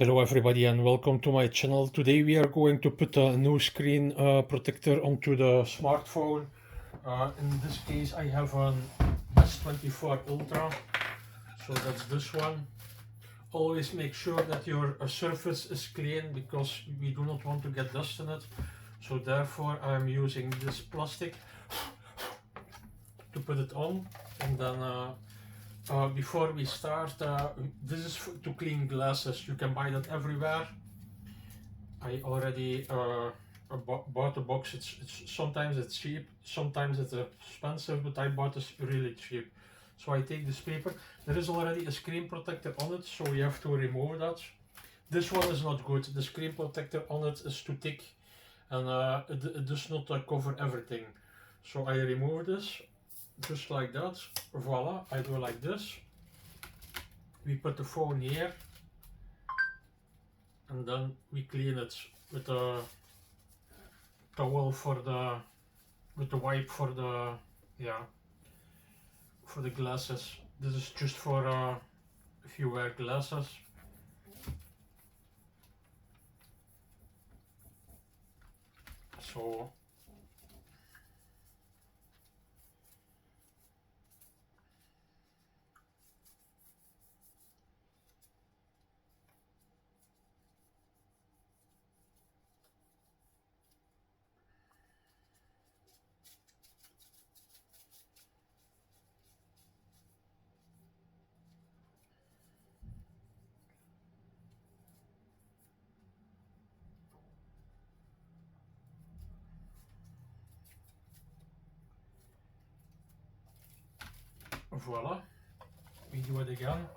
Hello everybody and welcome to my channel. Today we are going to put a new screen protector onto the smartphone. In this case I have an S24 Ultra, so that's this one. Always make sure that your surface is clean because we do not want to get dust in it. So therefore I am using this plastic to put it on, and then before we start, this is to clean glasses. You can buy that everywhere. I already bought a box. Sometimes it's cheap, sometimes it's expensive, but I bought this really cheap. So I take this paper. There is already a screen protector on it, so we have to remove that. This one is not good. The screen protector on it is too thick, and it does not cover everything. So I remove this, just like that. Voila, I do like this. We put the phone here, and then we clean it with a towel with the wipe for the glasses. This is just for if you wear glasses. So voila, we do it again.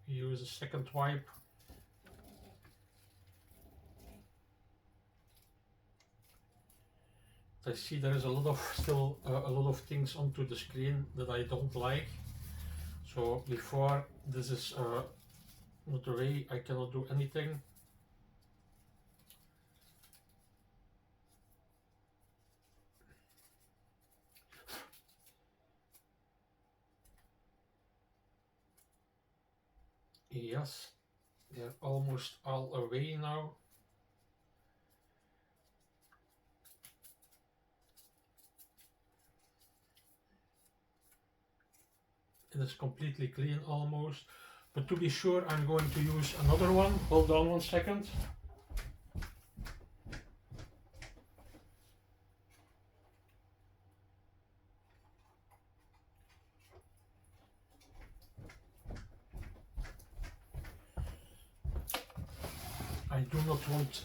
We use a second wipe. I see there is a lot of still a lot of things onto the screen that I don't like. So before this is not the way, I cannot do anything. Yes, they're almost all away now. It is completely clean almost, but to be sure I'm going to use another one. Hold on 1 second. I do not want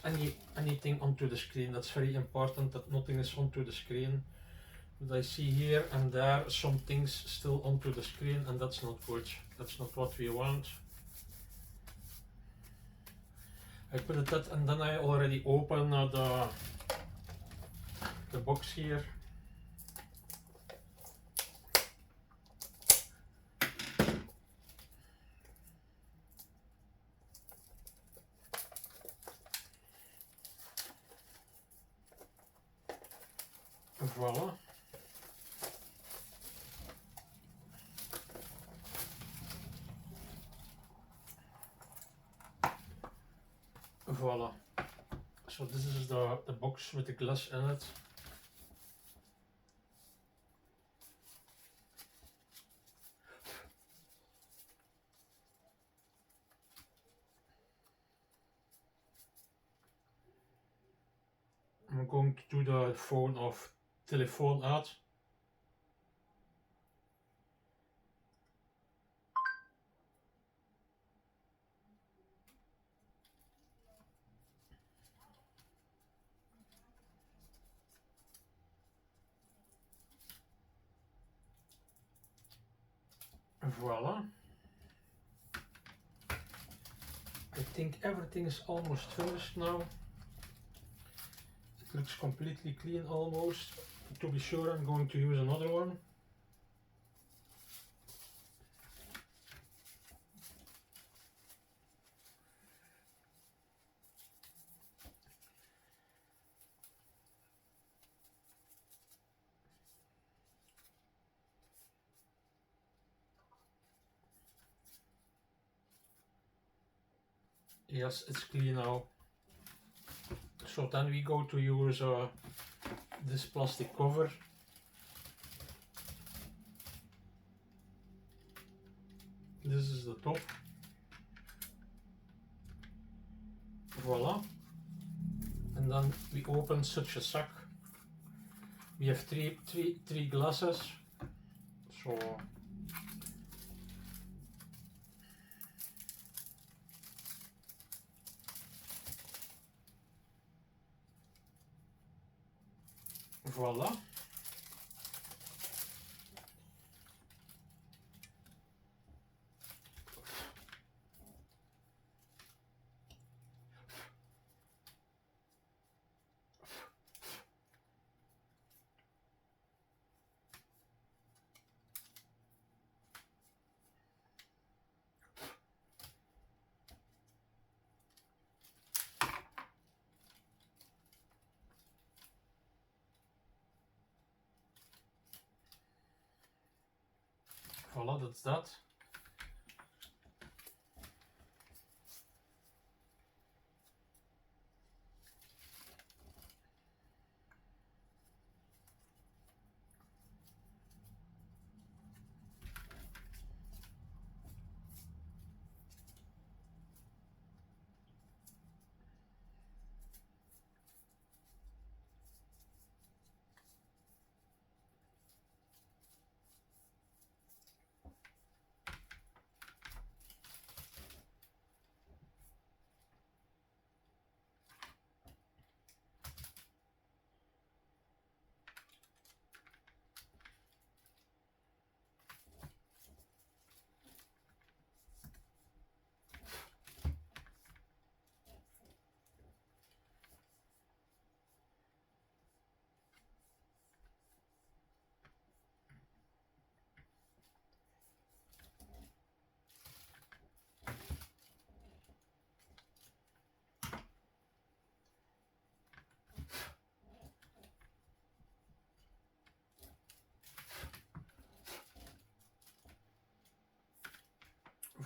anything onto the screen. That's very important that nothing is onto the screen. But I see here and there some things still onto the screen, and that's not good. That's not what we want. I put it that, and then I already open the box here. Voila. Voila. So this is the box with the glass in it. I'm going to do the phone off, telefoon uit. Voila. I think everything is almost finished now. It looks completely clean almost. To be sure, I'm going to use another one. Yes, it's clean now. So then we go to use this plastic cover. This is the top. Voila. And then we open such a sack. We have three glasses. So voila. Voila, that's that.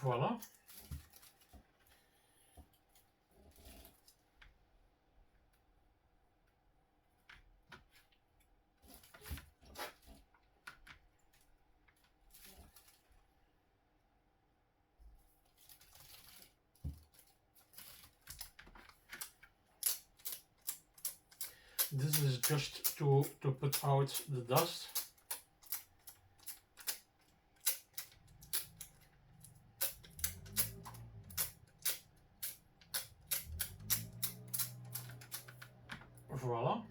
Voila. This is just to put out the dust. Voila.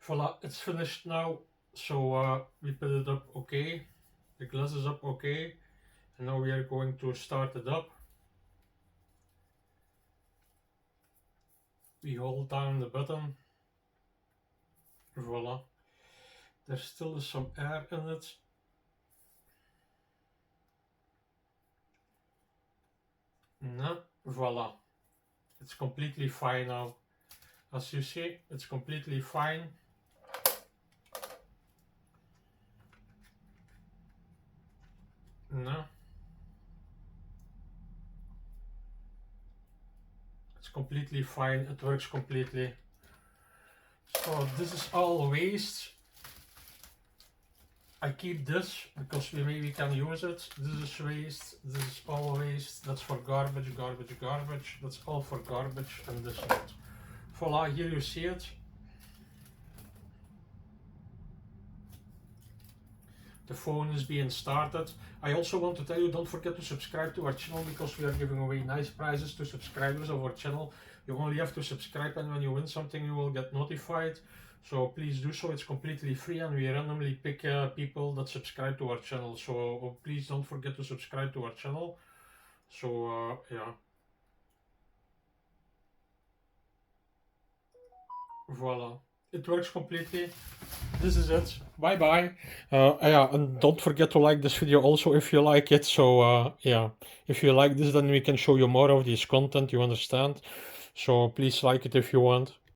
Voila, it's finished now. So we put it up okay. The glass is up okay. And now we are going to start it up. We hold down the button. Voila. There still is some air in it. No, voila. It's completely fine now. As you see, it's completely fine. No. It's completely fine. It works completely. So this is all waste. I keep this because we maybe can use it. This is waste. This is all waste. That's for garbage, garbage, garbage. That's all for garbage, and this not. Voila, here you see it. The phone is being started. I also want to tell you, don't forget to subscribe to our channel because we are giving away nice prizes to subscribers of our channel. You only have to subscribe, and when you win something you will get notified. So please do so. It's completely free, and we randomly pick people that subscribe to our channel. So please don't forget to subscribe to our channel. So yeah. Voila. It works completely. This is it. Bye bye. Yeah, and don't forget to like this video also if you like it. So yeah, if you like this, then we can show you more of this content, you understand. So please like it if you want.